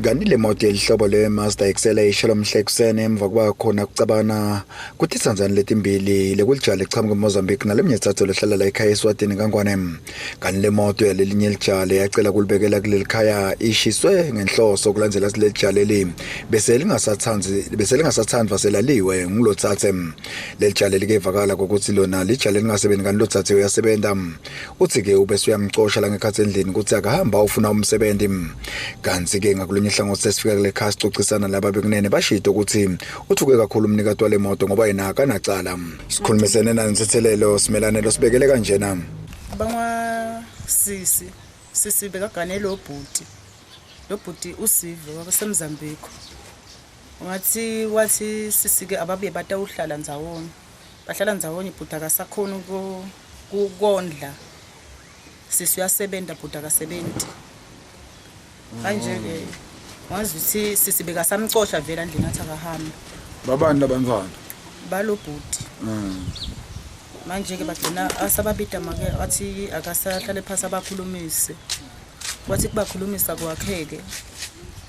Kanti le moto elihlobo le-Mazda XL eyishela umhlekusene emva kuba khona kucabana kuthi Tanzania letimbili lekulijale echamuka eMozambique naleminye ithathu lehlala la ekhaya eSwatini kaNgwane. Kanti le moto yalelinye elijale yacela kulibekela kuleli khaya ishiswe ngenhloso kulandzela sileli jale li bese lingasathandi vaselaliwe ngulothathe. Leli jale likevakala ukuthi lona lijale lingasebenzi kanti lothathe uyasebenza. Uthi ke ubese uyamcosha la ngekhathi endlini ukuthi akahamba ufuna umsebenzi. Kanti ke ngakulunye ihlangothi sesifika kule khasi xoxisana laba bekunene bashito ukuthi uthuke kakhulu umnikati wale moto ngoba yena akanacala. Sikhulumisene nansethelelo simelanelo sibekele kanjena. Bangwa sisi bekagane lo bhuti usive wabasemzambiko. Wathi sisi ke ababuye batawuhlala ndzawonye. Bahlala ndzawonye ibhuti akasakhona ukondla. Sisi uyasebenza bhuti akasebenzi. Kanje ke wazi ukuthi sisi bekasamcosha vela endlini athi akahamba. Babani labantwana? Balo bhuti. Manje ke bagcina asababida make athi akasahlale phasa abakhulumise. Wathi kubakhulumisa kwakheke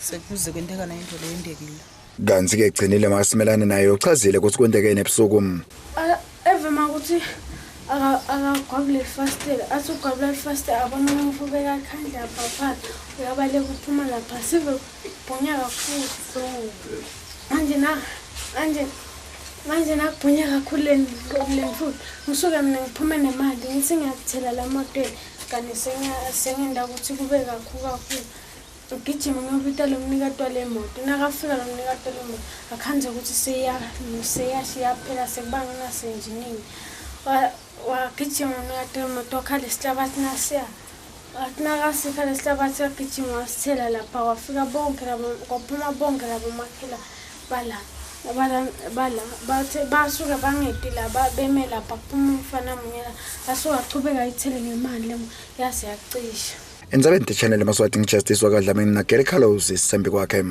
sekuze kwenteka na into leyendekile. Kanti ke egcinile masimelane naye uchazile ukuthi kwenteke ebusuku. Evema ukuthi akagwabule fastela athi ugwabula fastela abona ngifubeka khandla lapha uyabale kuphuma lapha sive bhonya kakhulu manje nakubhonya kakhulu le mfuthi ngisuke mina ngiphume nemali ngithi ngiyakuthela la moto kanti sengenda ukuthi kube kakhulu ugijima ngiyobita lo mnikati wale moto nakafika lo mnikati wale moto akhanze ukuthi seyashiya phela sekubanga nasenjinini wagijima mnikati wale moto wakhala isihlabathi nasiya athi nakasika lesihlabathi wagijima wasithela lapha wafika bonke labo kwaphuma bonke labo makhela bathi basuke bangedi laba beme lapha kuphuma umfana munye asuka achubeka ithele ngemali lemo yaze yacisha. Endzabeni channel eMaswati ngijustice wakadlamini na Gary Carlos isembi kwakhe.